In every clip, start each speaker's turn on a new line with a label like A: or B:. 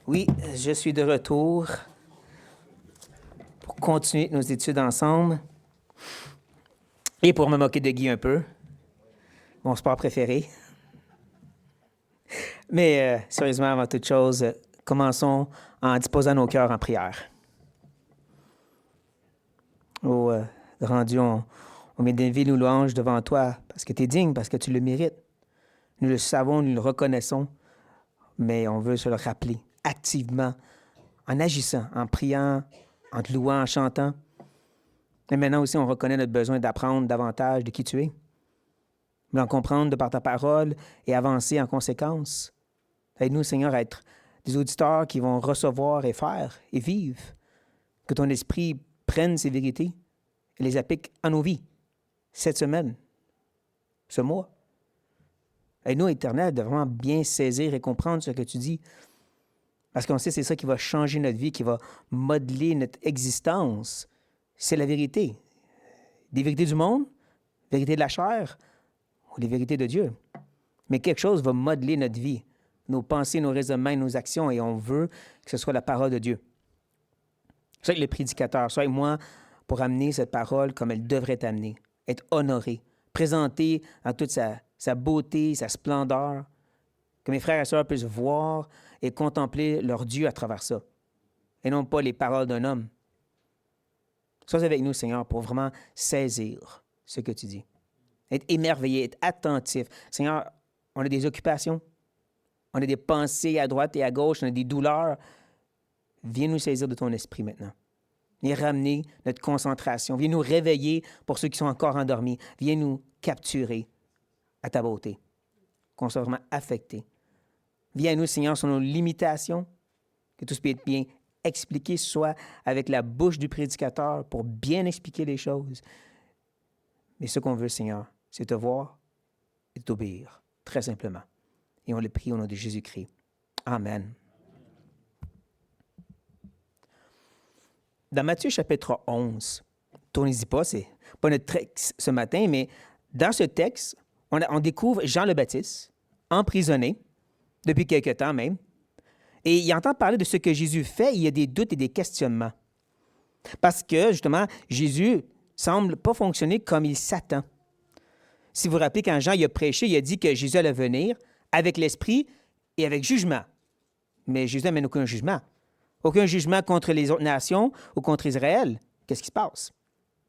A: Oui, je suis de retour pour continuer nos études ensemble et pour me moquer de Guy un peu, mon sport préféré. Mais sérieusement, avant toute chose, commençons en disposant nos cœurs en prière. Oh, rendu, on met des nos louanges devant toi parce que tu es digne, parce que tu le mérites. Nous le savons, nous le reconnaissons, mais on veut se le rappeler activement, en agissant, en priant, en te louant, en chantant. Et maintenant aussi, on reconnaît notre besoin d'apprendre davantage de qui tu es, d'en comprendre de par ta parole et avancer en conséquence. Aide-nous, Seigneur, à être des auditeurs qui vont recevoir et faire et vivre. Que ton esprit prenne ces vérités et les applique à nos vies, cette semaine, ce mois. Aide-nous, Éternel, de vraiment bien saisir et comprendre ce que tu dis. Parce qu'on sait que c'est ça qui va changer notre vie, qui va modeler notre existence. C'est la vérité. Des vérités du monde, vérité de la chair, ou les vérités de Dieu. Mais quelque chose va modeler notre vie, nos pensées, nos raisonnements, nos actions, et on veut que ce soit la parole de Dieu. Sois le prédicateur, sois moi pour amener cette parole comme elle devrait être amenée, être honorée, présentée dans toute sa beauté, sa splendeur, que mes frères et sœurs puissent voir et contempler leur Dieu à travers ça, et non pas les paroles d'un homme. Sois avec nous, Seigneur, pour vraiment saisir ce que tu dis. Être émerveillé, être attentif. Seigneur, on a des occupations, on a des pensées à droite et à gauche, on a des douleurs. Viens nous saisir de ton esprit maintenant. Viens ramener notre concentration. Viens nous réveiller pour ceux qui sont encore endormis. Viens nous capturer à ta beauté, qu'on soit vraiment affecté. Viens à nous, Seigneur, sur nos limitations, que tout ce puisse être bien expliqué, soit avec la bouche du prédicateur pour bien expliquer les choses. Mais ce qu'on veut, Seigneur, c'est te voir et t'obéir, très simplement. Et on le prie au nom de Jésus-Christ. Amen. Dans Matthieu chapitre 11, tournez-y pas, c'est pas notre texte ce matin, mais dans ce texte, on découvre Jean le Baptiste, emprisonné, depuis quelque temps même, et il entend parler de ce que Jésus fait, il y a des doutes et des questionnements. Parce que, justement, Jésus semble pas fonctionner comme il s'attend. Si vous vous rappelez, quand Jean il a prêché, il a dit que Jésus allait venir avec l'Esprit et avec jugement. Mais Jésus n'amène aucun jugement. Aucun jugement contre les autres nations ou contre Israël. Qu'est-ce qui se passe?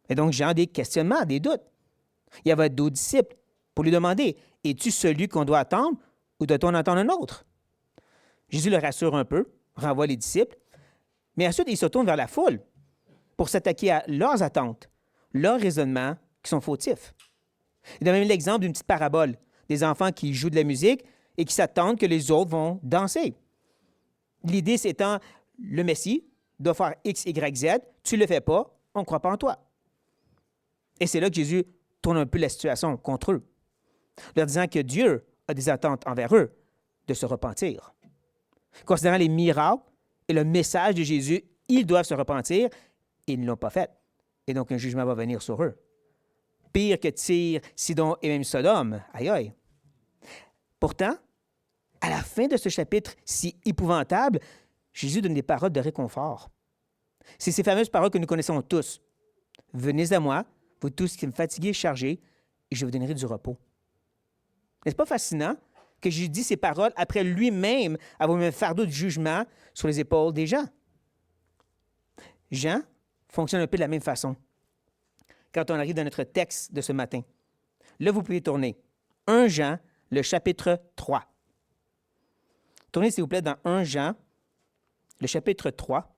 A: Et donc, Jean a des questionnements, des doutes. Il y avait d'autres disciples pour lui demander, « Es-tu celui qu'on doit attendre ou doit-on attendre un autre? » Jésus le rassure un peu, renvoie les disciples, mais ensuite, il se tourne vers la foule pour s'attaquer à leurs attentes, leurs raisonnements qui sont fautifs. Il donne même l'exemple d'une petite parabole, des enfants qui jouent de la musique et qui s'attendent que les autres vont danser. L'idée, c'est étant, le Messie doit faire X, Y, Z, tu ne le fais pas, on ne croit pas en toi. Et c'est là que Jésus tourne un peu la situation contre eux, leur disant que Dieu a des attentes envers eux de se repentir. Considérant les miracles et le message de Jésus, ils doivent se repentir et ils ne l'ont pas fait. Et donc, un jugement va venir sur eux. Pire que Tyr, Sidon et même Sodome. Aïe, aïe. Pourtant, à la fin de ce chapitre si épouvantable, Jésus donne des paroles de réconfort. C'est ces fameuses paroles que nous connaissons tous. « Venez à moi, vous tous qui me fatiguez et chargés, et je vous donnerai du repos. » N'est-ce pas fascinant que Jésus dit ces paroles après lui-même avoir mis un fardeau de jugement sur les épaules des gens? Jean fonctionne un peu de la même façon. Quand on arrive dans notre texte de ce matin, là, vous pouvez tourner. 1 Jean, le chapitre 3. Tournez, s'il vous plaît, dans 1 Jean, le chapitre 3.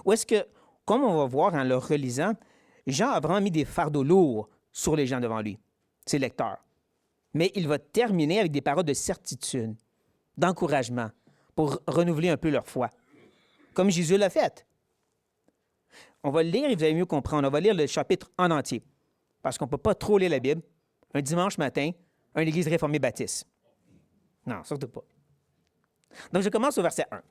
A: Où est-ce que, comme on va voir en le relisant, Jean a vraiment mis des fardeaux lourds sur les gens devant lui, ses lecteurs. Mais il va terminer avec des paroles de certitude, d'encouragement, pour renouveler un peu leur foi, comme Jésus l'a fait. On va le lire et vous allez mieux comprendre. On va lire le chapitre en entier, parce qu'on ne peut pas trop lire la Bible un dimanche matin à une église réformée baptiste. Non, surtout pas. Donc, je commence au verset 1.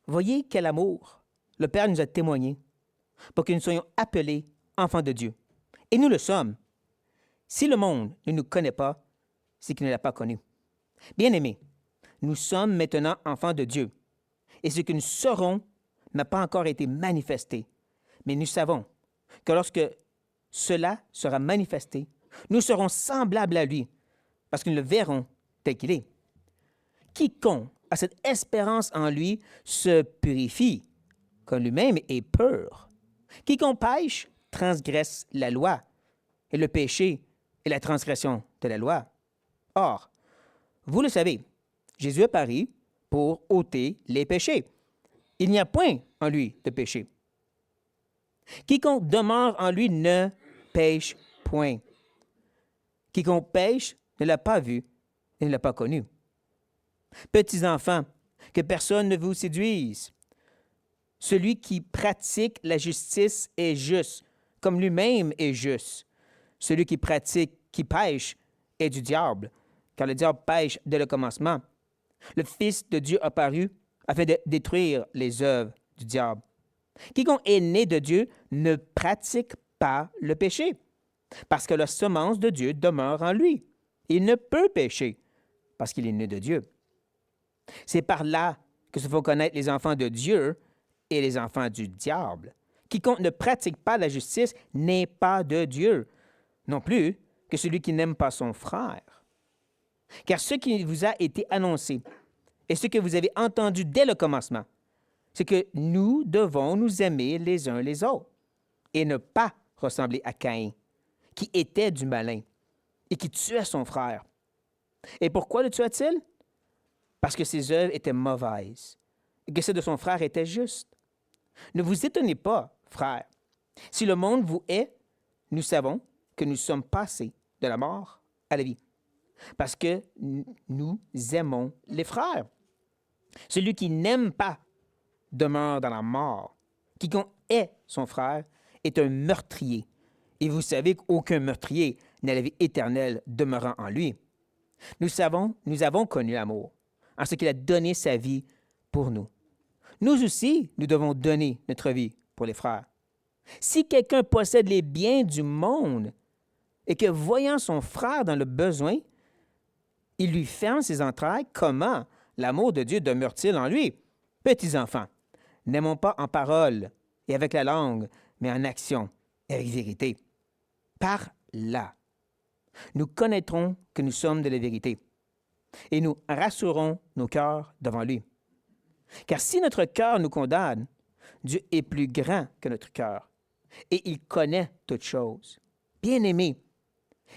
A: Voyez quel amour le Père nous a témoigné pour que nous soyons appelés enfants de Dieu. Et nous le sommes. Si le monde ne nous connaît pas, c'est qu'il ne l'a pas connu. Bien-aimés, nous sommes maintenant enfants de Dieu. Et ce que nous serons n'a pas encore été manifesté. Mais nous savons que lorsque cela sera manifesté, nous serons semblables à lui, parce que nous le verrons tel qu'il est. Quiconque a cette espérance en lui se purifie, comme lui-même est pur. Quiconque pêche transgresse la loi, et le péché est la transgression de la loi. Or, vous le savez, Jésus est paru pour ôter les péchés. Il n'y a point en lui de péché. Quiconque demeure en lui ne pêche point. Quiconque pêche ne l'a pas vu et ne l'a pas connu. Petits enfants, que personne ne vous séduise. Celui qui pratique la justice est juste, comme lui-même est juste. Celui qui pêche est du diable, car le diable pêche dès le commencement. Le Fils de Dieu apparu afin de détruire les œuvres du diable. Quiconque est né de Dieu ne pratique pas le péché, parce que la semence de Dieu demeure en lui. Il ne peut pécher, parce qu'il est né de Dieu. C'est par là que se font connaître les enfants de Dieu et les enfants du diable. Quiconque ne pratique pas la justice n'est pas de Dieu, non plus que celui qui n'aime pas son frère. Car ce qui vous a été annoncé et ce que vous avez entendu dès le commencement, c'est que nous devons nous aimer les uns les autres et ne pas ressembler à Caïn, qui était du malin et qui tuait son frère. Et pourquoi le tuait-il? Parce que ses œuvres étaient mauvaises et que celles de son frère étaient justes. Ne vous étonnez pas, frères. Si le monde vous hait, nous savons que nous sommes passés de la mort à la vie, parce que nous aimons les frères. Celui qui n'aime pas demeure dans la mort. Quiconque hait son frère est un meurtrier. Et vous savez qu'aucun meurtrier n'a la vie éternelle demeurant en lui. Nous avons connu l'amour, en ce qu'il a donné sa vie pour nous. Nous aussi, nous devons donner notre vie pour les frères. Si quelqu'un possède les biens du monde et que, voyant son frère dans le besoin, il lui ferme ses entrailles, comment l'amour de Dieu demeure-t-il en lui? Petits enfants, n'aimons pas en parole et avec la langue, mais en action et avec vérité. Par là, nous connaîtrons que nous sommes de la vérité et nous rassurons nos cœurs devant lui. Car si notre cœur nous condamne, Dieu est plus grand que notre cœur et il connaît toutes choses. Bien-aimés,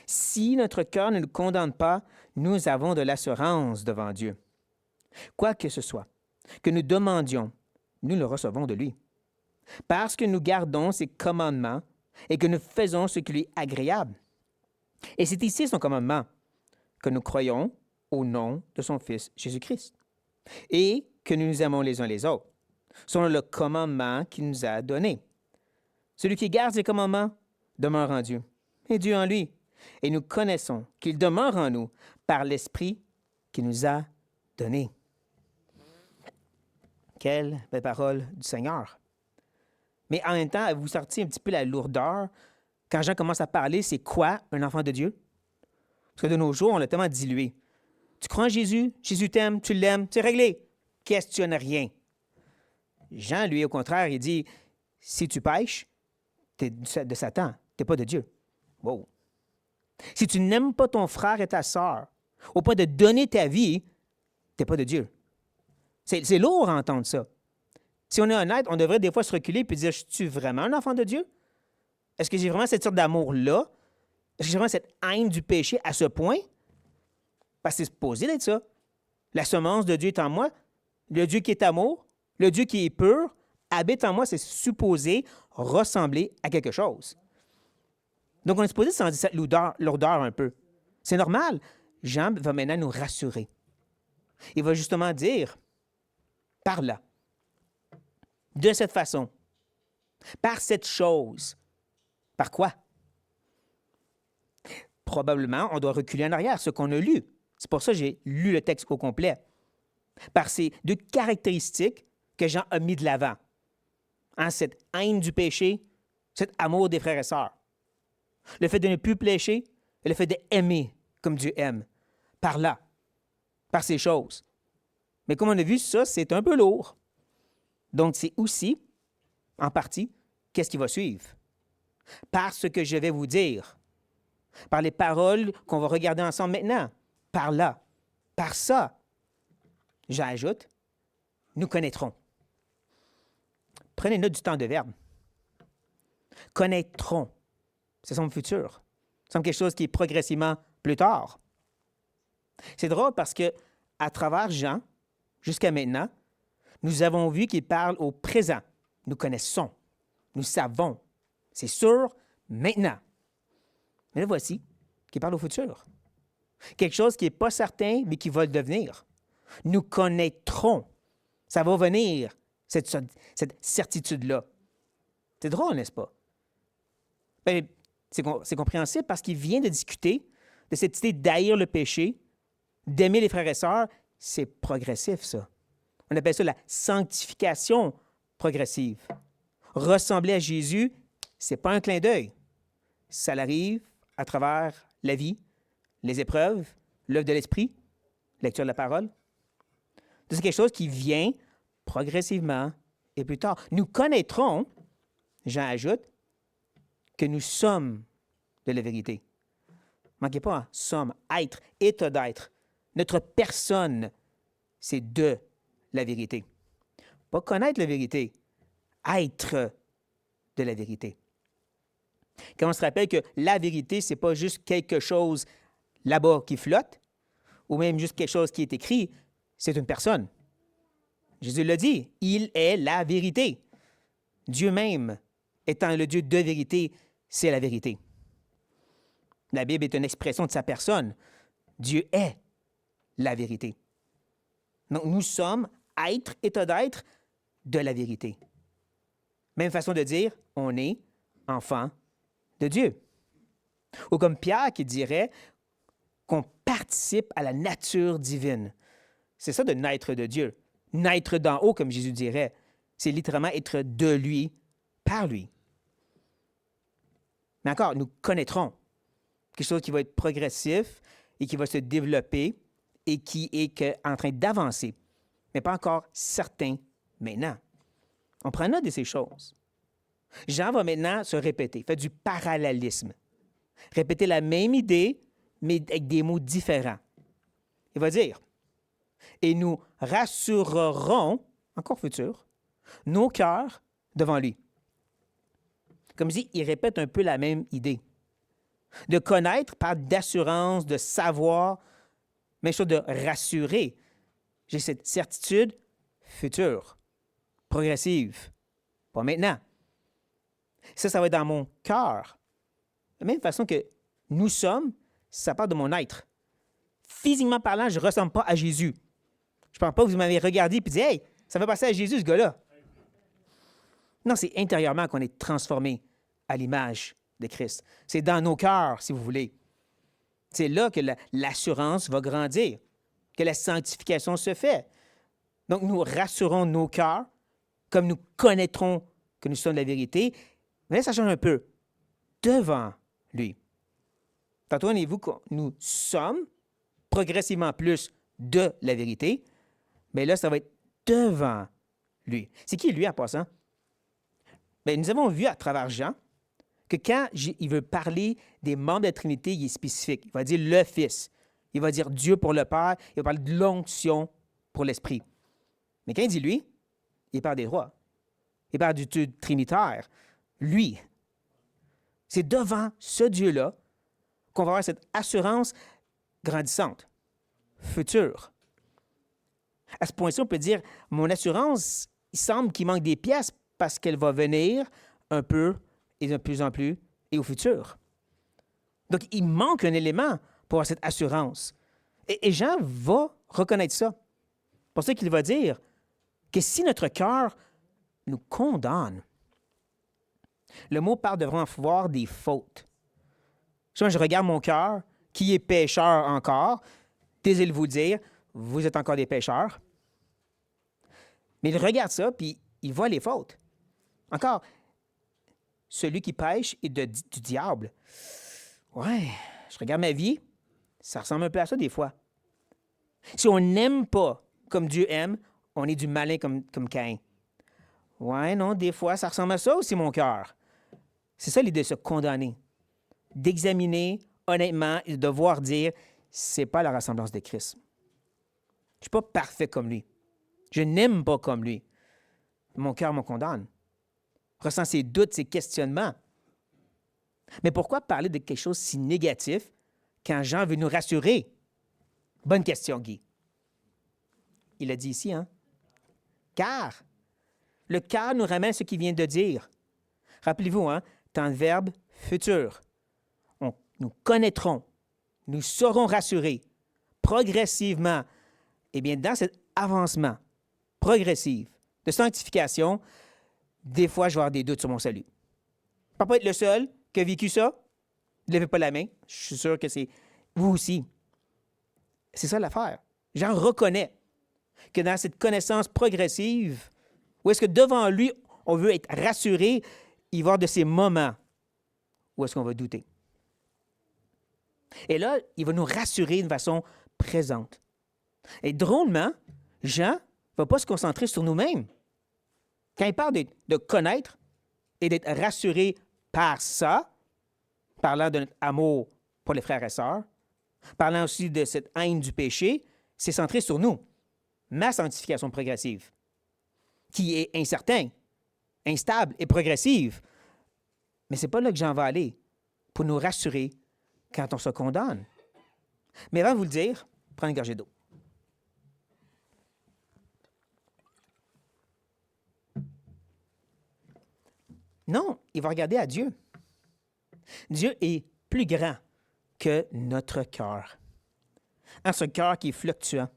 A: si notre cœur ne nous condamne pas, nous avons de l'assurance devant Dieu. Quoi que ce soit que nous demandions, nous le recevons de lui. Parce que nous gardons ses commandements et que nous faisons ce qui lui est agréable. Et c'est ici son commandement, que nous croyons au nom de son Fils Jésus-Christ et que nous nous aimons les uns les autres, selon le commandement qu'il nous a donné. Celui qui garde ses commandements demeure en Dieu et Dieu en lui. Et nous connaissons qu'il demeure en nous par l'Esprit qu'il nous a donné. Quelle belle parole du Seigneur. Mais en même temps, vous sortez un petit peu la lourdeur quand Jean commence à parler, c'est quoi un enfant de Dieu? Parce que de nos jours, on l'a tellement dilué. Tu crois en Jésus, Jésus t'aime, tu l'aimes, c'est réglé. Questionne rien. Jean, lui, au contraire, il dit, si tu pêches, tu es de Satan, tu n'es pas de Dieu. Wow. Si tu n'aimes pas ton frère et ta sœur, au point de donner ta vie, tu n'es pas de Dieu. C'est lourd à entendre ça. Si on est honnête, on devrait des fois se reculer et dire, je suis vraiment un enfant de Dieu? Est-ce que j'ai vraiment cette sorte d'amour-là? Est-ce que j'ai vraiment cette haine du péché à ce point? Parce que c'est supposé d'être ça. La semence de Dieu est en moi. Le Dieu qui est amour, le Dieu qui est pur, habite en moi. C'est supposé ressembler à quelque chose. Donc, on est supposé sentir cette lourdeur un peu. C'est normal. Jean va maintenant nous rassurer. Il va justement dire, par là, de cette façon, par cette chose. Par quoi? Probablement, on doit reculer en arrière, ce qu'on a lu. C'est pour ça que j'ai lu le texte au complet. Par ces deux caractéristiques que Jean a mis de l'avant. Cette haine du péché, cet amour des frères et sœurs. Le fait de ne plus pécher et le fait d'aimer comme Dieu aime. Par là, par ces choses. Mais comme on a vu, ça, c'est un peu lourd. Donc, c'est aussi, en partie, qu'est-ce qui va suivre? Par ce que je vais vous dire, par les paroles qu'on va regarder ensemble maintenant, par là, par ça. J'ajoute, nous connaîtrons. Prenez note du temps de verbe. Connaîtront. C'est son futur. C'est quelque chose qui est progressivement plus tard. C'est drôle parce que, à travers Jean, jusqu'à maintenant, nous avons vu qu'il parle au présent. Nous connaissons. Nous savons. C'est sûr, maintenant. Mais là, voici qu'il parle au futur. Quelque chose qui n'est pas certain, mais qui va le devenir. Nous connaîtrons. Ça va venir, cette certitude-là. C'est drôle, n'est-ce pas? Bien, c'est compréhensible parce qu'il vient de discuter de cette idée d'haïr le péché, d'aimer les frères et sœurs. C'est progressif, ça. On appelle ça la sanctification progressive. Ressembler à Jésus, ce n'est pas un clin d'œil. Ça arrive à travers la vie, les épreuves, l'œuvre de l'Esprit, lecture de la parole. C'est quelque chose qui vient progressivement et plus tard. Nous connaîtrons, Jean ajoute, que nous sommes de la vérité. Manquez pas, hein? Sommes, être, état d'être. Notre personne, c'est de la vérité. Pas connaître la vérité, être de la vérité. Quand on se rappelle que la vérité, ce n'est pas juste quelque chose là-bas qui flotte, ou même juste quelque chose qui est écrit, c'est une personne. Jésus l'a dit, il est la vérité. Dieu même, étant le Dieu de vérité, c'est la vérité. La Bible est une expression de sa personne. Dieu est la vérité. Donc, nous sommes être, état d'être de la vérité. Même façon de dire, on est enfant de Dieu. Ou comme Pierre qui dirait qu'on participe à la nature divine. C'est ça de naître de Dieu. Naître d'en haut, comme Jésus dirait. C'est littéralement être de lui, par lui. Mais encore, nous connaîtrons quelque chose qui va être progressif et qui va se développer et qui est en train d'avancer, mais pas encore certain maintenant. On prend note de ces choses. Jean va maintenant se répéter, fait du parallélisme. Répéter la même idée, mais avec des mots différents. Il va dire, et nous rassurerons, encore futur, nos cœurs devant lui. Comme je dis, il répète un peu la même idée. De connaître parle d'assurance, de savoir, même chose de rassurer. J'ai cette certitude future, progressive, pas maintenant. Ça va être dans mon cœur. De la même façon que nous sommes, ça parle de mon être. Physiquement parlant, je ne ressemble pas à Jésus. Je ne pense pas que vous m'avez regardé et dit « Hey, ça va passer à Jésus, ce gars-là. » Non, c'est intérieurement qu'on est transformé à l'image de Christ. C'est dans nos cœurs, si vous voulez. C'est là que l'assurance va grandir, que la sanctification se fait. Donc, nous rassurons nos cœurs, comme nous connaîtrons que nous sommes de la vérité. Mais là, ça change un peu. Devant lui. Tantôt, voyez-vous que nous sommes progressivement plus de la vérité, mais là, ça va être devant lui. C'est qui, lui, en passant? Bien, nous avons vu à travers Jean que quand il veut parler des membres de la Trinité, il est spécifique. Il va dire le Fils. Il va dire Dieu pour le Père. Il va parler de l'onction pour l'Esprit. Mais quand il dit lui, il parle des rois. Il parle du Dieu trinitaire. Lui. C'est devant ce Dieu-là qu'on va avoir cette assurance grandissante, future. À ce point-ci, on peut dire, mon assurance, il semble qu'il manque des pièces parce qu'elle va venir un peu et de plus en plus et au futur. Donc, il manque un élément pour avoir cette assurance. Et Jean va reconnaître ça. C'est pour ça qu'il va dire que si notre cœur nous condamne, le mot parle de vraiment voir des fautes. Je regarde mon cœur, qui est pécheur encore. Désolé de vous le dire, vous êtes encore des pécheurs. Mais il regarde ça, puis il voit les fautes. Encore, celui qui pêche est du diable. Ouais, je regarde ma vie, ça ressemble un peu à ça des fois. Si on n'aime pas comme Dieu aime, on est du malin comme Caïn. Ouais, non, des fois, ça ressemble à ça aussi, mon cœur. C'est ça l'idée de se condamner, d'examiner honnêtement et de devoir dire, c'est pas la ressemblance de Christ. Je suis pas parfait comme lui. Je n'aime pas comme lui. Mon cœur me condamne. Ressent ses doutes, ses questionnements. Mais pourquoi parler de quelque chose si négatif quand Jean veut nous rassurer? Bonne question, Guy. Il a dit ici, hein? Car le car nous ramène à ce qu'il vient de dire. Rappelez-vous, hein? Temps de verbe futur. Nous connaîtrons, nous serons rassurés progressivement. Eh bien, dans cet avancement progressif de sanctification, des fois, je vais avoir des doutes sur mon salut. Je ne peux pas être le seul qui a vécu ça. Ne levez pas la main. Je suis sûr que c'est vous aussi. C'est ça l'affaire. J'en reconnais que dans cette connaissance progressive, où est-ce que devant lui, on veut être rassuré, il va y avoir de ces moments où est-ce qu'on va douter. Et là, il va nous rassurer d'une façon présente. Et drôlement, Jean ne va pas se concentrer sur nous-mêmes. Quand il parle de connaître et d'être rassuré par ça, parlant de notre amour pour les frères et sœurs, parlant aussi de cette haine du péché, c'est centré sur nous, ma sanctification progressive, qui est incertain, instable et progressive. Mais ce n'est pas là que Jean va aller pour nous rassurer quand on se condamne. Mais avant de vous le dire, prenez une gorgée d'eau. Non, il va regarder à Dieu. Dieu est plus grand que notre cœur. Hein, ce cœur qui est fluctuant,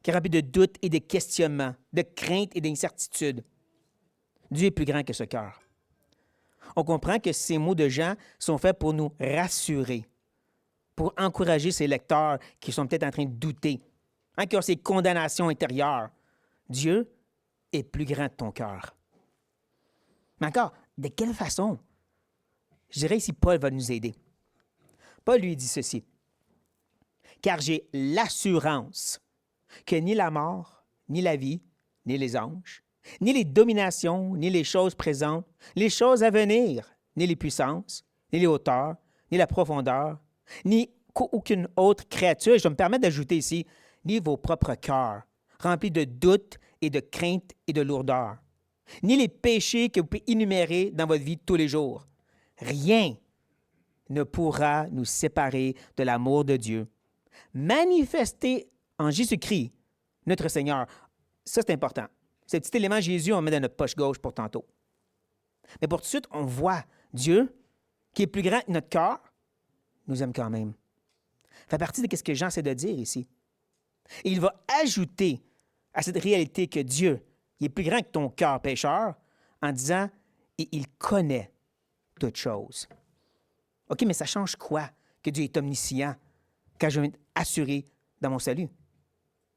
A: qui est rempli de doutes et de questionnements, de craintes et d'incertitudes. Dieu est plus grand que ce cœur. On comprend que ces mots de Jean sont faits pour nous rassurer, pour encourager ces lecteurs qui sont peut-être en train de douter, hein, qui ont ces condamnations intérieures. Dieu est plus grand que ton cœur. Mais encore, de quelle façon? Je dirais ici, Paul va nous aider. Paul lui dit ceci. Car j'ai l'assurance que ni la mort, ni la vie, ni les anges, ni les dominations, ni les choses présentes, les choses à venir, ni les puissances, ni les hauteurs, ni la profondeur, ni aucune autre créature, je me permets d'ajouter ici, ni vos propres cœurs, remplis de doutes et de craintes et de lourdeurs, ni les péchés que vous pouvez énumérer dans votre vie tous les jours. Rien ne pourra nous séparer de l'amour de Dieu, manifesté en Jésus-Christ, notre Seigneur. Ça, c'est important. Ce petit élément Jésus, on le met dans notre poche gauche pour tantôt. Mais pour tout de suite, on voit Dieu, qui est plus grand que notre cœur, nous aime quand même. Ça fait partie de ce que Jean essaie de dire ici. Et il va ajouter à cette réalité que Dieu, il est plus grand que ton cœur pécheur, en disant, et il connaît toutes choses. OK, mais ça change quoi que Dieu est omniscient quand je veux être assuré dans mon salut?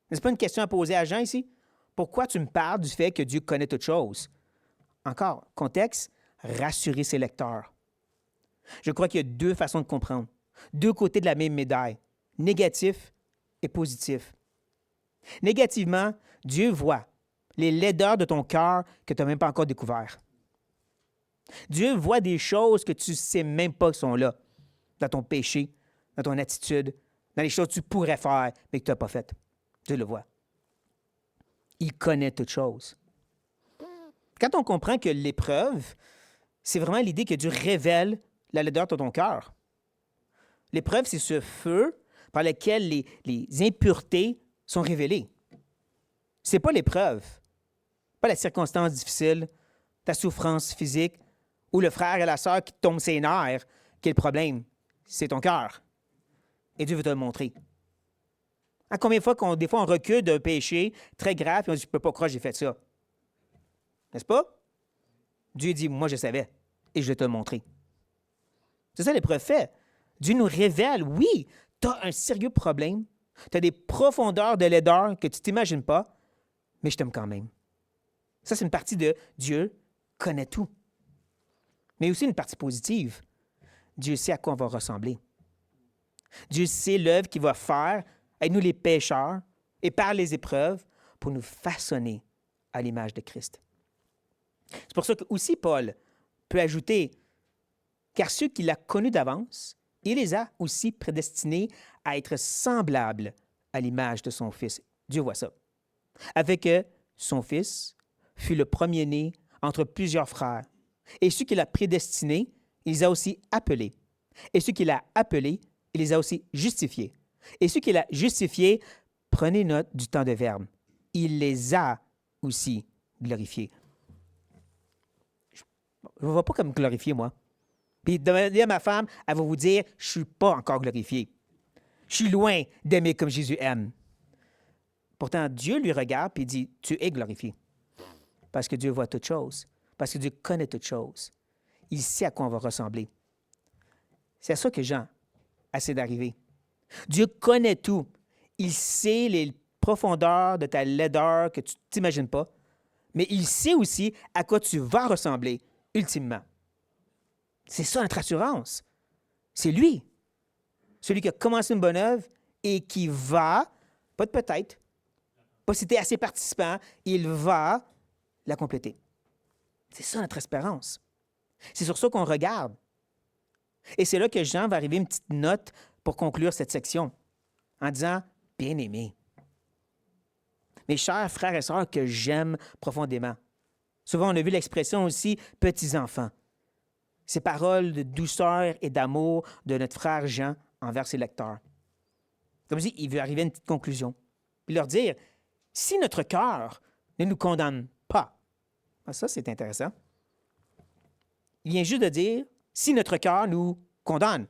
A: N'est-ce pas une question à poser à Jean ici? Pourquoi tu me parles du fait que Dieu connaît toutes choses? Encore, contexte, rassurer ses lecteurs. Je crois qu'il y a deux façons de comprendre, deux côtés de la même médaille, négatif et positif. Négativement, Dieu voit les laideurs de ton cœur que tu n'as même pas encore découvert. Dieu voit des choses que tu ne sais même pas qui sont là, dans ton péché, dans ton attitude, dans les choses que tu pourrais faire, mais que tu n'as pas faites. Dieu le voit. Il connaît toutes choses. Quand on comprend que l'épreuve, c'est vraiment l'idée que Dieu révèle la laideur de ton cœur. L'épreuve, c'est ce feu par lequel les impuretés sont révélées. Ce n'est pas l'épreuve, pas la circonstance difficile, ta souffrance physique ou le frère et la sœur qui te tombent ses nerfs qui est le problème. C'est ton cœur. Et Dieu veut te le montrer. À combien de fois des fois on recule d'un péché très grave et on dit « Je ne peux pas croire que j'ai fait ça. » N'est-ce pas? Dieu dit « Moi, je savais et je vais te le montrer. » C'est ça l'épreuve fait. Dieu nous révèle, oui, tu as un sérieux problème, tu as des profondeurs de laideur que tu ne t'imagines pas, mais je t'aime quand même. Ça, c'est une partie de Dieu connaît tout. Mais aussi une partie positive. Dieu sait à quoi on va ressembler. Dieu sait l'œuvre qu'il va faire avec nous les pécheurs et par les épreuves pour nous façonner à l'image de Christ. C'est pour ça que aussi Paul peut ajouter, car ceux qu'il a connus d'avance, il les a aussi prédestinés à être semblables à l'image de son Fils. Dieu voit ça. Avec que son Fils fut le premier-né entre plusieurs frères. Et ceux qu'il a prédestinés, il les a aussi appelés. Et ceux qu'il a appelés, il les a aussi justifiés. Et ceux qu'il a justifiés, prenez note du temps de verbe. Il les a aussi glorifiés. Je ne me vois pas comme glorifié, moi. Puis demandez à ma femme, elle va vous dire, je ne suis pas encore glorifié. Je suis loin d'aimer comme Jésus aime. Pourtant, Dieu lui regarde et dit, tu es glorifié. Parce que Dieu voit toutes choses. Parce que Dieu connaît toutes choses. Il sait à quoi on va ressembler. C'est à ça que Jean essaie d'arriver. Dieu connaît tout. Il sait les profondeurs de ta laideur que tu ne t'imagines pas, mais il sait aussi à quoi tu vas ressembler ultimement. C'est ça notre assurance. C'est lui, celui qui a commencé une bonne œuvre et qui va, pas de peut-être, pas si tu es assez participant, il va la compléter. C'est ça notre espérance. C'est sur ça qu'on regarde. Et c'est là que Jean va arriver une petite note pour conclure cette section en disant « Bien-aimés ». Mes chers frères et sœurs que j'aime profondément. Souvent, on a vu l'expression aussi « petits-enfants ». Ces paroles de douceur et d'amour de notre frère Jean envers ses lecteurs. Comme je dis, il veut arriver à une petite conclusion. Puis leur dire « Si notre cœur ne nous condamne pas », ça c'est intéressant. Il vient juste de dire « Si notre cœur nous condamne ».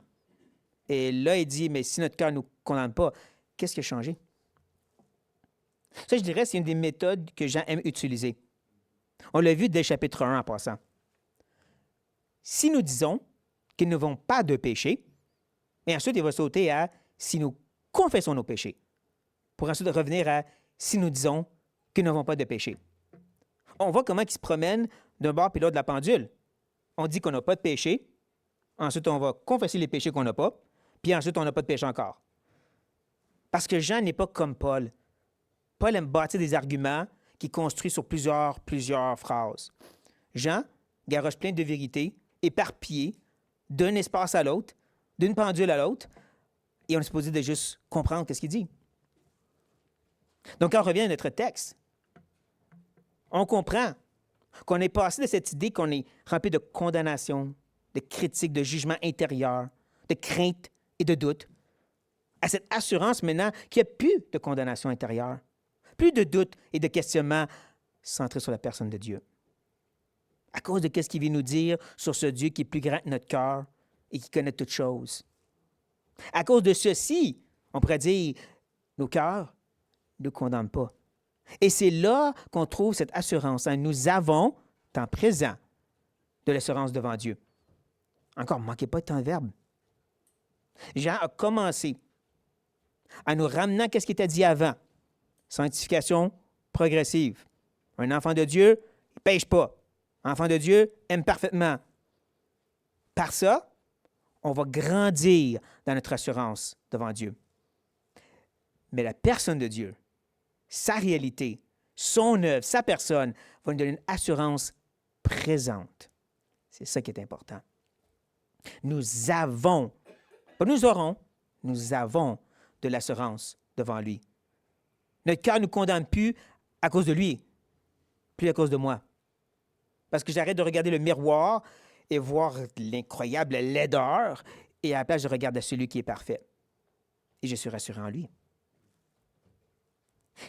A: Et là, il dit « Mais si notre cœur ne nous condamne pas, qu'est-ce qui a changé? » Ça, je dirais, c'est une des méthodes que Jean aime utiliser. On l'a vu dès le chapitre 1 en passant. Si nous disons qu'ils n'avons pas de péché, et ensuite il va sauter à « si nous confessons nos péchés », pour ensuite revenir à « si nous disons que nous n'avons pas de péché ». On voit comment il se promène d'un bord puis l'autre de la pendule. On dit qu'on n'a pas de péché, ensuite on va confesser les péchés qu'on n'a pas, puis ensuite on n'a pas de péché encore. Parce que Jean n'est pas comme Paul. Paul aime bâtir des arguments qui construisent sur plusieurs phrases. Jean garoche plein de vérités, éparpillées, d'un espace à l'autre, d'une pendule à l'autre, et on est supposé de juste comprendre ce qu'il dit. Donc, quand on revient à notre texte, on comprend qu'on est passé de cette idée qu'on est rempli de condamnation, de critique, de jugement intérieur, de crainte et de doute, à cette assurance maintenant qu'il n'y a plus de condamnation intérieure, plus de doute et de questionnement centrés sur la personne de Dieu. À cause de ce qu'il vient nous dire sur ce Dieu qui est plus grand que notre cœur et qui connaît toutes choses. À cause de ceci, on pourrait dire, nos cœurs ne nous condamnent pas. Et c'est là qu'on trouve cette assurance. Nous avons, temps présent, de l'assurance devant Dieu. Encore, ne manquez pas de temps de verbe. Jean a commencé en nous ramenant à ce qui était dit avant. Sanctification progressive. Un enfant de Dieu, il ne pêche pas. Enfant de Dieu, aime parfaitement. Par ça, on va grandir dans notre assurance devant Dieu. Mais la personne de Dieu, sa réalité, son œuvre, sa personne, va nous donner une assurance présente. C'est ça qui est important. Nous avons, pas nous aurons, nous avons de l'assurance devant lui. Notre cœur ne nous condamne plus à cause de lui, plus à cause de moi. Parce que j'arrête de regarder le miroir et voir l'incroyable laideur, et à la place, je regarde à celui qui est parfait. Et je suis rassuré en lui.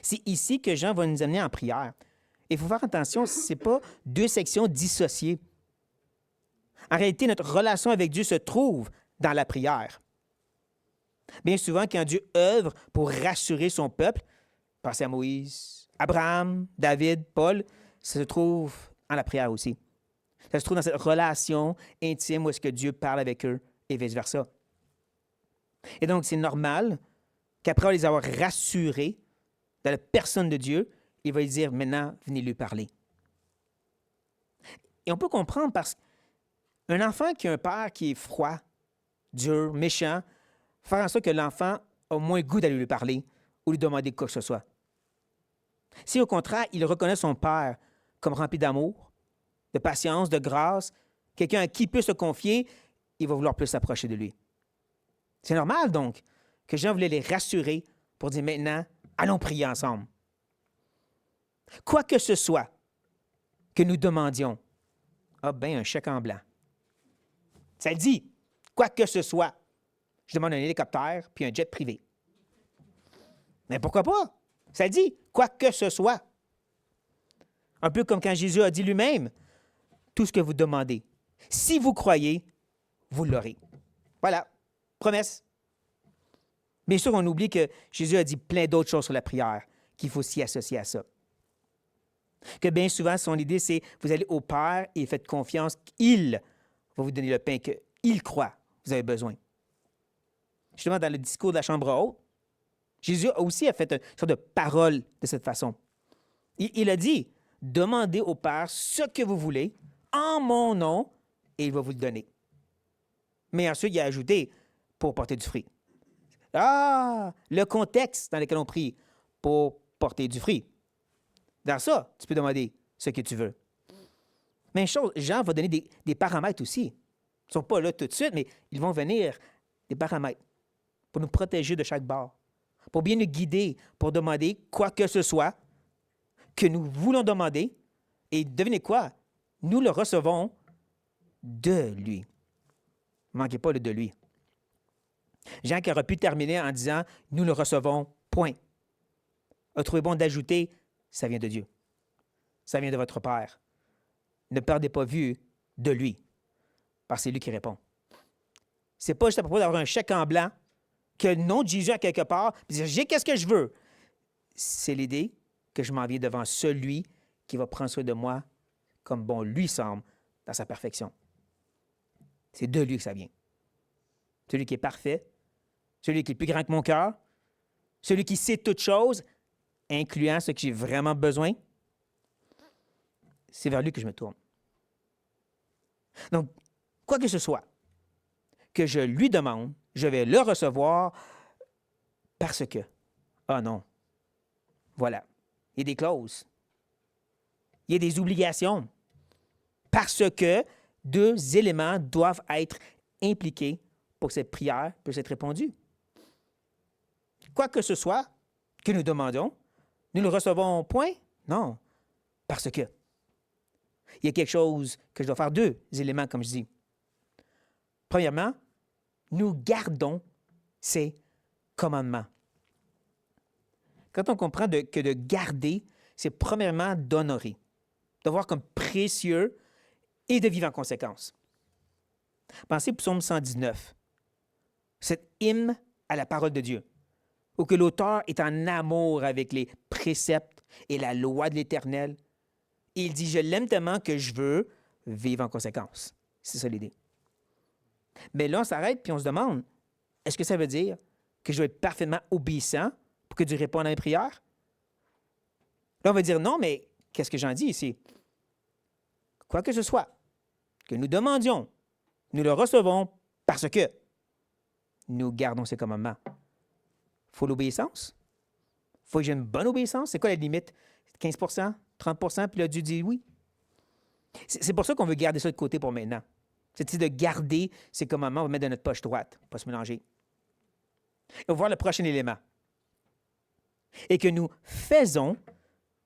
A: C'est ici que Jean va nous amener en prière. Et il faut faire attention, ce n'est pas deux sections dissociées. En réalité, notre relation avec Dieu se trouve dans la prière. Bien souvent, quand Dieu œuvre pour rassurer son peuple, pensez à Moïse, Abraham, David, Paul, ça se trouve en la prière aussi. Ça se trouve dans cette relation intime où est-ce que Dieu parle avec eux et vice-versa. Et donc, c'est normal qu'après les avoir rassurés dans la personne de Dieu, il va lui dire, maintenant, venez lui parler. Et on peut comprendre parce qu'un enfant qui a un père qui est froid, dur, méchant, faire en sorte que l'enfant a moins le goût d'aller lui parler ou lui demander quoi que ce soit. Si au contraire, il reconnaît son Père comme rempli d'amour, de patience, de grâce, quelqu'un à qui il peut se confier, il va vouloir plus s'approcher de lui. C'est normal donc que Jean voulait les rassurer pour dire maintenant, allons prier ensemble. Quoi que ce soit que nous demandions, ah ben un chèque en blanc. Ça le dit, quoi que ce soit. Je demande un hélicoptère puis un jet privé. Mais pourquoi pas? Ça le dit, quoi que ce soit. Un peu comme quand Jésus a dit lui-même, tout ce que vous demandez, si vous croyez, vous l'aurez. Voilà, promesse. Bien sûr, on oublie que Jésus a dit plein d'autres choses sur la prière, qu'il faut s'y associer à ça. Que bien souvent, son idée, c'est vous allez au Père et faites confiance qu'il va vous donner le pain qu'il croit vous avez besoin. Justement, dans le discours de la chambre haute, Jésus aussi a fait une sorte de parole de cette façon. Il a dit, demandez au Père ce que vous voulez en mon nom et il va vous le donner. Mais ensuite, il a ajouté, pour porter du fruit. Ah, le contexte dans lequel on prie, pour porter du fruit. Dans ça, tu peux demander ce que tu veux. Même chose, Jean va donner des paramètres aussi. Ils ne sont pas là tout de suite, mais ils vont venir, des paramètres, pour nous protéger de chaque bord, pour bien nous guider, pour demander quoi que ce soit que nous voulons demander. Et devinez quoi? Nous le recevons de lui. Ne manquez pas le de lui. Jean qui aurait pu terminer en disant « Nous le recevons, point », a trouvé bon d'ajouter « Ça vient de Dieu. Ça vient de votre Père. Ne perdez pas vue de lui, parce que c'est lui qui répond. » C'est pas juste à propos d'avoir un chèque en blanc, que le nom de Jésus à quelque part, puis dire « J'ai qu'est-ce que je veux. » C'est l'idée que je m'en viens devant celui qui va prendre soin de moi comme bon lui semble dans sa perfection. C'est de lui que ça vient. Celui qui est parfait, celui qui est plus grand que mon cœur, celui qui sait toutes choses, incluant ce que j'ai vraiment besoin, c'est vers lui que je me tourne. Donc, quoi que ce soit que je lui demande, je vais le recevoir parce que, ah non, voilà, il y a des clauses, il y a des obligations, parce que deux éléments doivent être impliqués pour que cette prière puisse être répondue. Quoi que ce soit que nous demandons, nous le recevons, point? Non, parce que. Il y a quelque chose que je dois faire, deux éléments, comme je dis. Premièrement, nous gardons ces commandements. Quand on comprend que de garder, c'est premièrement d'honorer, de voir comme précieux et de vivre en conséquence. Pensez au psaume 119, cet hymne à la parole de Dieu, où que l'auteur est en amour avec les préceptes et la loi de l'Éternel. Il dit, je l'aime tellement que je veux vivre en conséquence. C'est ça l'idée. Mais là, on s'arrête puis on se demande, est-ce que ça veut dire que je vais être parfaitement obéissant pour que Dieu réponde à mes prières? Là, on va dire non, mais qu'est-ce que j'en dis ici? Quoi que ce soit, que nous demandions, nous le recevons parce que nous gardons ces commandements. Il faut l'obéissance. Il faut que j'ai une bonne obéissance. C'est quoi la limite? 15 30 puis là, Dieu dit oui. C'est pour ça qu'on veut garder ça de côté pour maintenant. C'est de garder ces commandements, on va mettre dans notre poche droite, pas se mélanger. Et on va voir le prochain élément. Et que nous faisons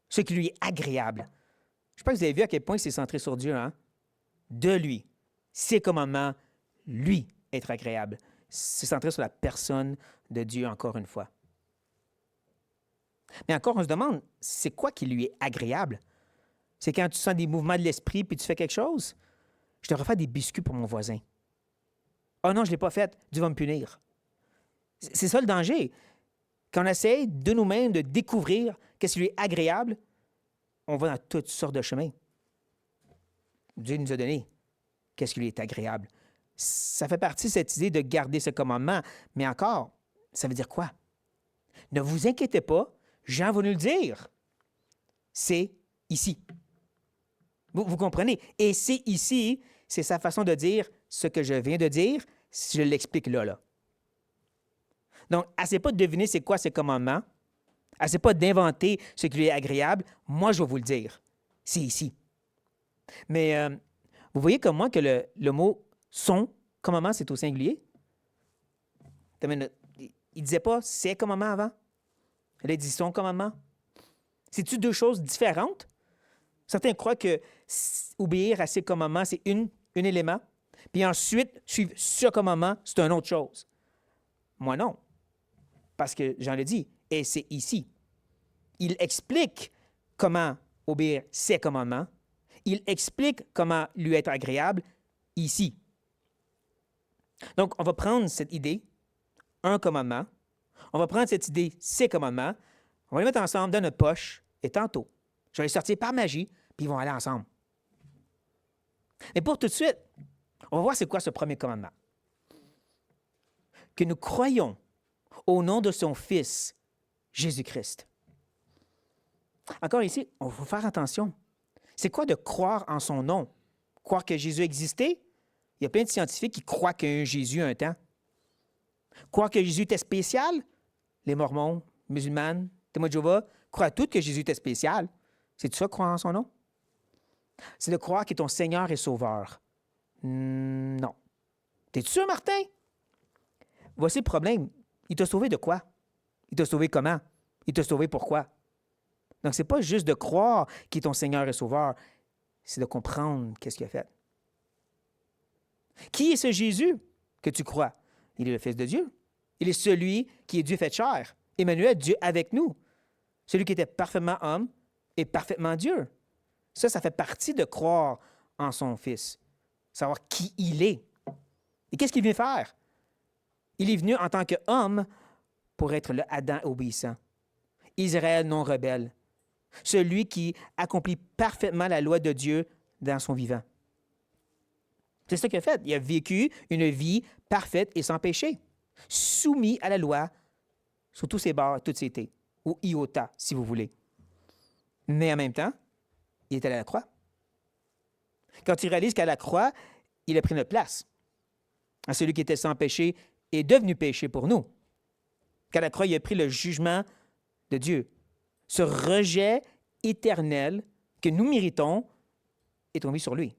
A: ce qui lui est agréable. Je pense que vous avez vu à quel point c'est centré sur Dieu, hein? De lui. Ses commandements, lui, être agréable. C'est centré sur la personne de Dieu, encore une fois. Mais encore, on se demande, c'est quoi qui lui est agréable? C'est quand tu sens des mouvements de l'esprit puis tu fais quelque chose? Je devrais faire des biscuits pour mon voisin. Oh non, je ne l'ai pas fait, Dieu va me punir. C'est ça le danger. Quand on essaie de nous-mêmes de découvrir qu'est-ce qui lui est agréable, on va dans toutes sortes de chemins. Dieu nous a donné qu'est-ce qui lui est agréable. Ça fait partie de cette idée de garder ce commandement. Mais encore, ça veut dire quoi? Ne vous inquiétez pas, Jean va nous le dire. C'est ici. Vous comprenez? Et c'est ici, c'est sa façon de dire ce que je viens de dire, si je l'explique là. Donc, assez pas de deviner c'est quoi ces commandements, Essaie pas d'inventer ce qui lui est agréable. Moi, je vais vous le dire. C'est ici. Mais vous voyez comme moi que le mot « son commandement », c'est au singulier? Il ne disait pas « ses commandements » avant? Il a dit « son commandement ». C'est-tu deux choses différentes? Certains croient que obéir à ses commandements, c'est un élément, puis ensuite, suivre ce commandement, c'est une autre chose. Moi, non. Parce que Jean le dit, et c'est ici. Il explique comment obéir ses commandements. Il explique comment lui être agréable ici. Donc, on va prendre cette idée, un commandement. On va prendre cette idée, ses commandements. On va les mettre ensemble dans notre poche. Et tantôt, je vais les sortir par magie, puis ils vont aller ensemble. Mais pour tout de suite, on va voir c'est quoi ce premier commandement. Que nous croyons au nom de son Fils, Jésus-Christ. Encore ici, on va faire attention. C'est quoi de croire en son nom? Croire que Jésus existait? Il y a plein de scientifiques qui croient qu'il y a eu Jésus un temps. Croire que Jésus était spécial? Les Mormons, musulmanes, témoins de Jéhovah, croient tous que Jésus était spécial. C'est ça, croire en son nom? C'est de croire qu'il est ton Seigneur et Sauveur. Non. T'es sûr, Martin? Voici le problème. Il t'a sauvé de quoi? Il t'a sauvé comment? Il t'a sauvé pourquoi? Donc, ce n'est pas juste de croire qu'il est ton Seigneur et Sauveur, c'est de comprendre qu'est-ce qu'il a fait. Qui est ce Jésus que tu crois? Il est le Fils de Dieu. Il est celui qui est Dieu fait chair. Emmanuel, Dieu avec nous. Celui qui était parfaitement homme et parfaitement Dieu. Ça fait partie de croire en son Fils. Savoir qui il est. Et qu'est-ce qu'il vient faire? Il est venu en tant qu'homme pour être le Adam obéissant. Israël non rebelle. Celui qui accomplit parfaitement la loi de Dieu dans son vivant. C'est ça qu'il a fait. Il a vécu une vie parfaite et sans péché, soumis à la loi sur tous ses bords, toutes ses thés, ou iota, si vous voulez. Mais en même temps, il est allé à la croix. Quand il réalise qu'à la croix, il a pris notre place. À celui qui était sans péché est devenu péché pour nous. Qu'à la croix, il a pris le jugement de Dieu. Ce rejet éternel que nous méritons est tombé sur lui,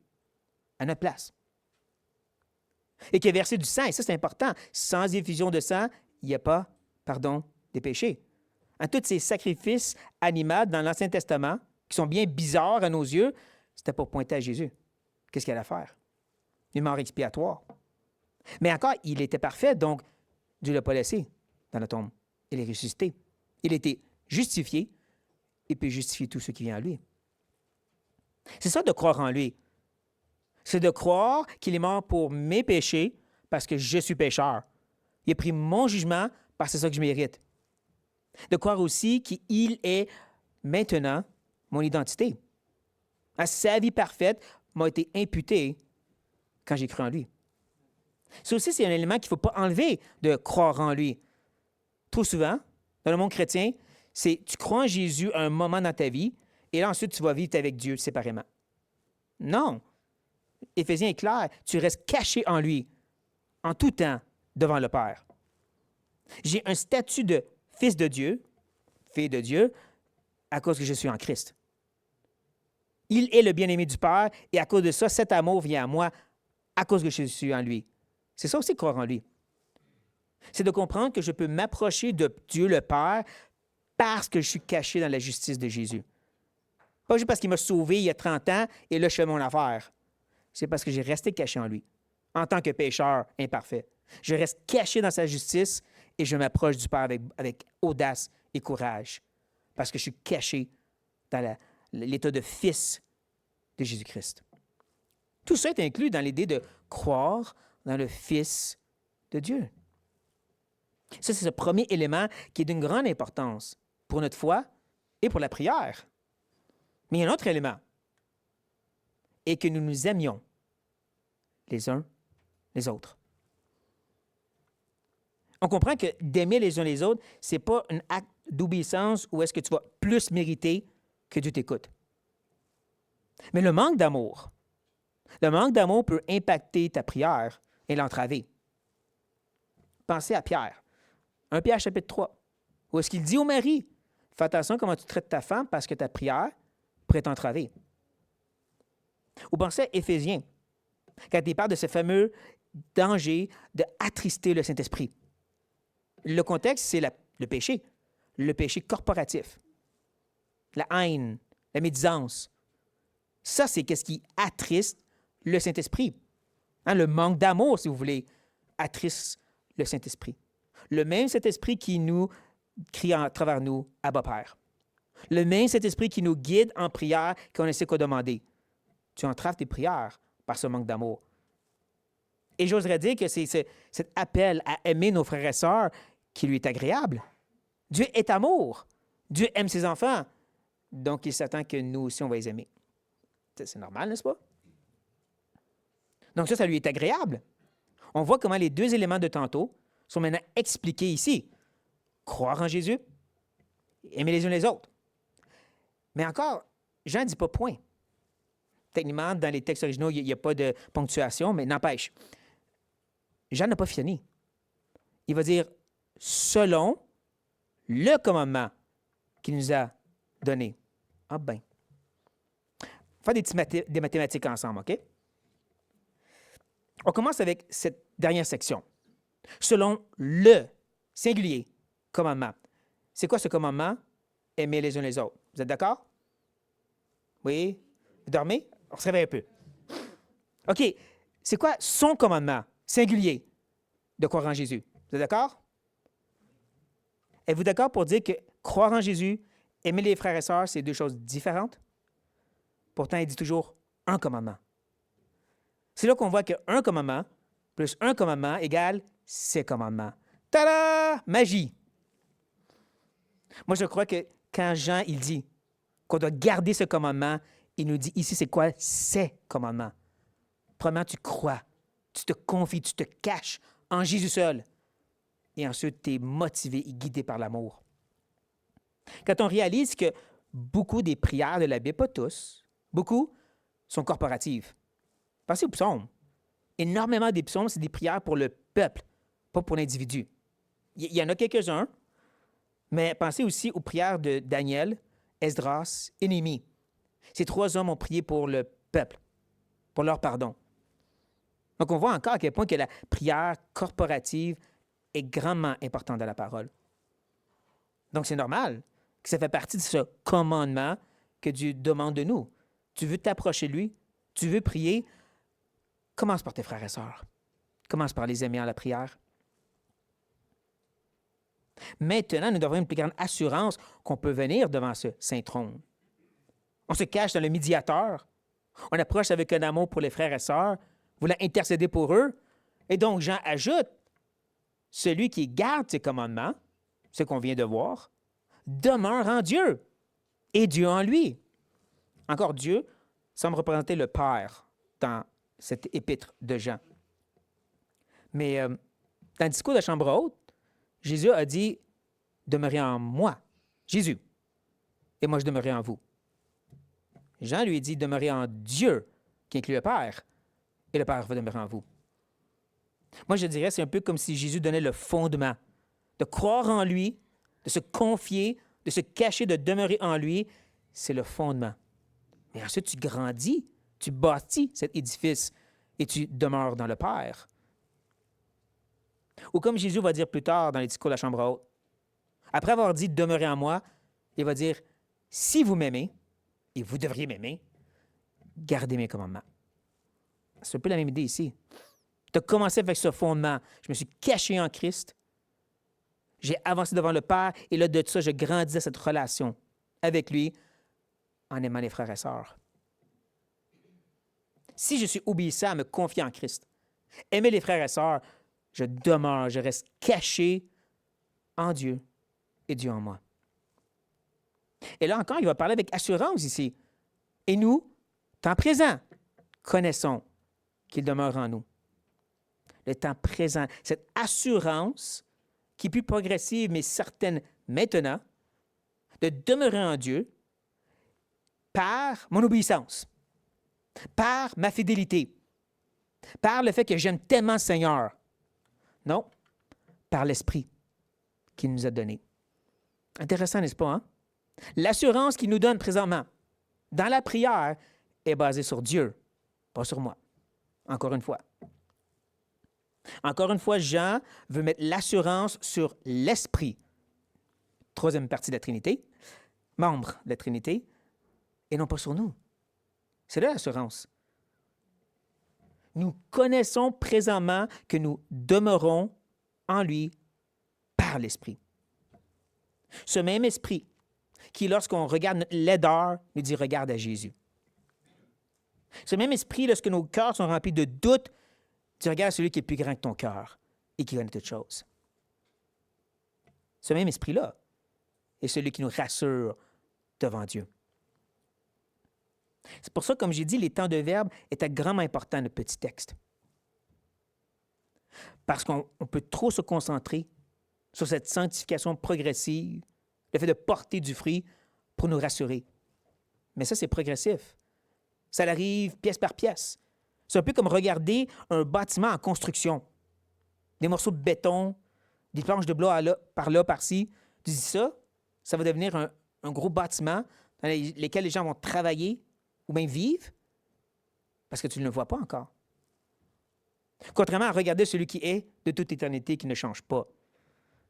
A: à notre place. Et qui a versé du sang, et ça c'est important, sans effusion de sang, il n'y a pas pardon des péchés. À tous ces sacrifices animaux dans l'Ancien Testament, qui sont bien bizarres à nos yeux, c'était pour pointer à Jésus. Qu'est-ce qu'il allait faire? Une mort expiatoire. Mais encore, il était parfait, donc Dieu ne l'a pas laissé dans la tombe. Il est ressuscité. Il a été justifié et peut justifier tous ceux qui viennent à lui. C'est ça de croire en lui. C'est de croire qu'il est mort pour mes péchés parce que je suis pécheur. Il a pris mon jugement parce que c'est ça que je mérite. De croire aussi qu'il est maintenant mon identité. Sa vie parfaite m'a été imputée quand j'ai cru en lui. Ça aussi, c'est un élément qu'il ne faut pas enlever de croire en lui. Trop souvent, dans le monde chrétien, c'est tu crois en Jésus à un moment dans ta vie et là, ensuite, tu vas vivre avec Dieu séparément. Non. Éphésiens est clair, tu restes caché en lui, en tout temps, devant le Père. J'ai un statut de fils de Dieu, fille de Dieu, à cause que je suis en Christ. Il est le bien-aimé du Père et à cause de ça, cet amour vient à moi à cause que je suis en lui. C'est ça aussi croire en lui. C'est de comprendre que je peux m'approcher de Dieu le Père parce que je suis caché dans la justice de Jésus. Pas juste parce qu'il m'a sauvé il y a 30 ans et là, je fais mon affaire. C'est parce que j'ai resté caché en lui, en tant que pécheur imparfait. Je reste caché dans sa justice et je m'approche du Père avec audace et courage parce que je suis caché dans l'état de fils de Jésus-Christ. Tout ça est inclus dans l'idée de croire dans le Fils de Dieu. Ça, c'est ce premier élément qui est d'une grande importance pour notre foi et pour la prière. Mais il y a un autre élément, et que nous nous aimions les uns les autres. On comprend que d'aimer les uns les autres, ce n'est pas un acte d'obéissance où est-ce que tu vas plus mériter que Dieu t'écoute. Mais le manque d'amour peut impacter ta prière et l'entraver. Pensez à Pierre. 1 Pierre chapitre 3, où est-ce qu'il dit au mari, Fais attention comment tu traites ta femme parce que ta prière pourrait t'entraver. Ou pensez à Éphésiens, quand il parle de ce fameux danger d'attrister le Saint-Esprit. Le contexte, c'est le péché corporatif, la haine, la médisance. Ça, c'est ce qui attriste le Saint-Esprit. Hein, le manque d'amour, si vous voulez, attriste le Saint-Esprit. Le même Saint-Esprit qui nous crie à travers nous, Abba Père. Le même Saint-Esprit qui nous guide en prière quand on ne sait quoi demander. Tu entraves tes prières par ce manque d'amour. Et j'oserais dire que c'est cet appel à aimer nos frères et sœurs qui lui est agréable. Dieu est amour. Dieu aime ses enfants. Donc, il s'attend que nous aussi, on va les aimer. C'est normal, n'est-ce pas? Donc ça lui est agréable. On voit comment les deux éléments de tantôt sont maintenant expliqués ici. Croire en Jésus, aimer les uns les autres. Mais encore, Jean ne dit pas point. Techniquement, dans les textes originaux, il n'y a pas de ponctuation, mais n'empêche. Jean n'a pas fini. Il va dire selon le commandement qu'il nous a donné. Ah ben. On va faire des mathématiques ensemble, OK? On commence avec cette dernière section. Selon le singulier commandement. C'est quoi ce commandement? Aimer les uns les autres. Vous êtes d'accord? Oui? Vous dormez? On se réveille un peu. OK. C'est quoi son commandement singulier de croire en Jésus? Vous êtes d'accord? Êtes-vous d'accord pour dire que croire en Jésus, aimer les frères et sœurs, c'est deux choses différentes? Pourtant, il dit toujours un commandement. C'est là qu'on voit qu'un commandement plus un commandement égale ses commandements. Tada! Magie! Moi, je crois que quand Jean, il dit qu'on doit garder ce commandement, il nous dit ici, c'est quoi ses commandements? Premièrement, tu crois, tu te confies, tu te caches en Jésus seul. Et ensuite, tu es motivé et guidé par l'amour. Quand on réalise que beaucoup des prières de la Bible, pas tous, beaucoup sont corporatives. Pensez aux psaumes. Énormément des psaumes, c'est des prières pour le peuple, pas pour l'individu. Il y en a quelques-uns, mais pensez aussi aux prières de Daniel, Esdras et Néhémie. Ces trois hommes ont prié pour le peuple, pour leur pardon. Donc, on voit encore à quel point que la prière corporative est grandement importante dans la parole. Donc, c'est normal que ça fait partie de ce commandement que Dieu demande de nous. Tu veux t'approcher de lui, tu veux prier, commence par tes frères et sœurs. Commence par les aimer en la prière. Maintenant, nous devons avoir une plus grande assurance qu'on peut venir devant ce saint trône. On se cache dans le médiateur. On approche avec un amour pour les frères et sœurs, voulant intercéder pour eux. Et donc, Jean ajoute, celui qui garde ses commandements, ce qu'on vient de voir, demeure en Dieu et Dieu en lui. Encore, Dieu semble représenter le Père dans cette épître de Jean. Mais dans le discours de la chambre haute, Jésus a dit « Demeurez en moi, Jésus, et moi je demeurerai en vous. » Jean lui dit « Demeurez en Dieu, qui inclut le Père, et le Père va demeurer en vous. » Moi, je dirais, c'est un peu comme si Jésus donnait le fondement, de croire en lui, de se confier, de se cacher, de demeurer en lui, c'est le fondement. Mais ensuite, tu grandis, tu bâtis cet édifice et tu demeures dans le Père. Ou comme Jésus va dire plus tard dans les discours de la chambre haute, après avoir dit « demeurez en moi », il va dire « si vous m'aimez, et vous devriez m'aimer, gardez mes commandements. » C'est un peu la même idée ici. Tu as commencé avec ce fondement. Je me suis caché en Christ. J'ai avancé devant le Père et là, de ça, je grandis à cette relation avec lui en aimant les frères et sœurs. Si je suis obéissant à me confier en Christ, aimer les frères et sœurs, je demeure, je reste caché en Dieu et Dieu en moi. Et là encore, il va parler avec assurance ici. Et nous, temps présent, connaissons qu'il demeure en nous. Le temps présent, cette assurance qui est plus progressive, mais certaine maintenant, de demeurer en Dieu par mon obéissance, par ma fidélité, par le fait que j'aime tellement le Seigneur. Non, par l'Esprit qu'il nous a donné. Intéressant, n'est-ce pas, hein? L'assurance qu'il nous donne présentement dans la prière est basée sur Dieu, pas sur moi. Encore une fois. Encore une fois, Jean veut mettre l'assurance sur l'Esprit, troisième partie de la Trinité, membre de la Trinité, et non pas sur nous. C'est là l'assurance. Nous connaissons présentement que nous demeurons en lui par l'Esprit. Ce même Esprit qui, lorsqu'on regarde notre laideur, nous dit « regarde à Jésus ». Ce même Esprit, lorsque nos cœurs sont remplis de doutes, tu regardes celui qui est plus grand que ton cœur et qui connaît toutes choses. Ce même Esprit-là est celui qui nous rassure devant Dieu. C'est pour ça, comme j'ai dit, les temps de verbe étaient grandement importants dans le petit texte. Parce qu'on peut trop se concentrer sur cette sanctification progressive, le fait de porter du fruit pour nous rassurer. Mais ça, c'est progressif. Ça arrive pièce par pièce. C'est un peu comme regarder un bâtiment en construction. Des morceaux de béton, des planches de bois par là, par-ci. Tu dis ça va devenir un gros bâtiment dans lequel les gens vont travailler ou bien vivre parce que tu ne le vois pas encore. Contrairement à regarder celui qui est de toute éternité, qui ne change pas,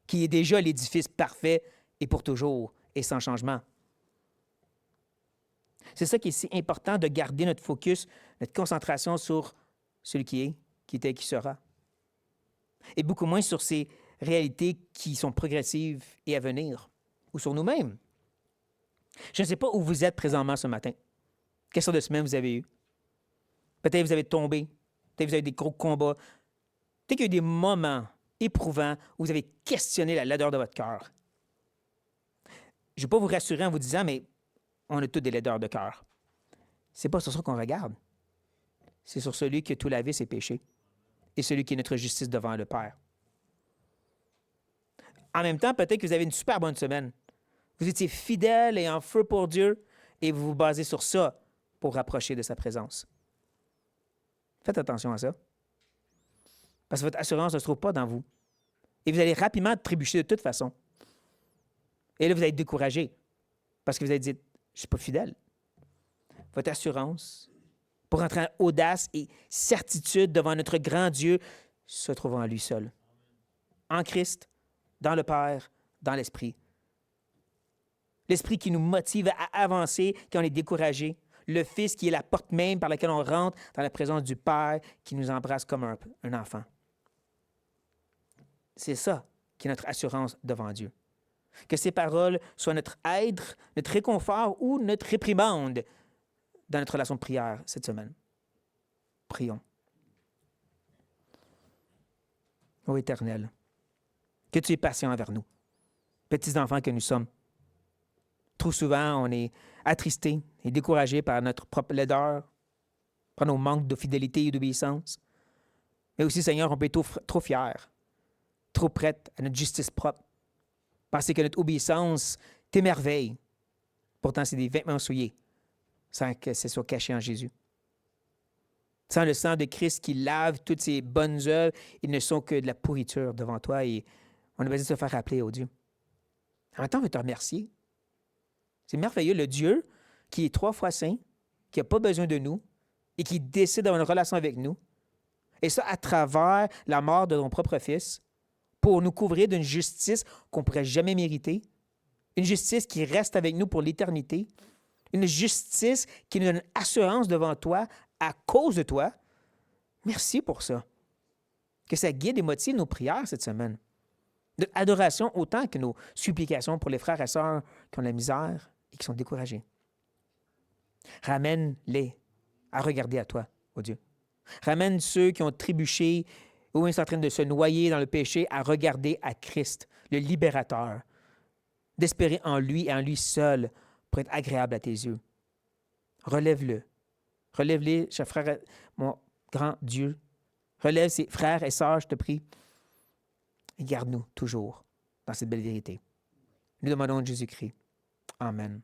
A: qui est déjà l'édifice parfait et pour toujours et sans changement. C'est ça qui est si important de garder notre focus, notre concentration sur celui qui est, qui était et qui sera. Et beaucoup moins sur ces réalités qui sont progressives et à venir, ou sur nous-mêmes. Je ne sais pas où vous êtes présentement ce matin. Quelle sorte de semaine vous avez eu? Peut-être vous avez tombé, peut-être vous avez eu des gros combats, peut-être qu'il y a eu des moments éprouvants où vous avez questionné la laideur de votre cœur. Je ne vais pas vous rassurer en vous disant, mais on a tous des laideurs de cœur. C'est pas sur ça qu'on regarde. C'est sur celui qui a tout lavé ses péchés et celui qui est notre justice devant le Père. En même temps, peut-être que vous avez une super bonne semaine. Vous étiez fidèle et en feu pour Dieu et vous vous basez sur ça pour rapprocher de sa présence. Faites attention à ça. Parce que votre assurance ne se trouve pas dans vous. Et vous allez rapidement trébucher de toute façon. Et là, vous allez être découragé parce que vous allez dire, je ne suis pas fidèle. Votre assurance, pour entrer en audace et certitude devant notre grand Dieu, se trouve en lui seul. En Christ, dans le Père, dans l'Esprit. L'Esprit qui nous motive à avancer quand on est découragé. Le Fils qui est la porte même par laquelle on rentre dans la présence du Père qui nous embrasse comme un enfant. C'est ça qui est notre assurance devant Dieu. Que ces paroles soient notre aide, notre réconfort ou notre réprimande dans notre relation de prière cette semaine. Prions. Ô Éternel, que tu es patient envers nous, petits enfants que nous sommes. Trop souvent, on est attristés et découragés par notre propre laideur, par nos manques de fidélité et d'obéissance. Mais aussi, Seigneur, on peut être trop fiers, trop prêts à notre justice propre. Penser que notre obéissance t'émerveille. Pourtant, c'est des vêtements souillés, sans que ce soit caché en Jésus. Sans le sang de Christ qui lave toutes ces bonnes œuvres, ils ne sont que de la pourriture devant toi et on a besoin de se faire rappeler, oh Dieu. En même temps, on veut te remercier. C'est merveilleux, le Dieu qui est 3 fois saint, qui n'a pas besoin de nous et qui décide d'avoir une relation avec nous. Et ça, à travers la mort de ton propre Fils, pour nous couvrir d'une justice qu'on ne pourrait jamais mériter, une justice qui reste avec nous pour l'éternité, une justice qui nous donne assurance devant toi à cause de toi. Merci pour ça. Que ça guide et motive nos prières cette semaine. Notre adoration autant que nos supplications pour les frères et sœurs qui ont la misère et qui sont découragés. Ramène-les à regarder à toi, ô Dieu. Ramène ceux qui ont trébuché ou sont en train de se noyer dans le péché à regarder à Christ, le libérateur, d'espérer en lui et en lui seul pour être agréable à tes yeux. Relève-le. Relève-les, cher frère, mon grand Dieu. Relève ces frères et sœurs, je te prie. Et garde-nous toujours dans cette belle vérité. Nous demandons de Jésus-Christ. Amen.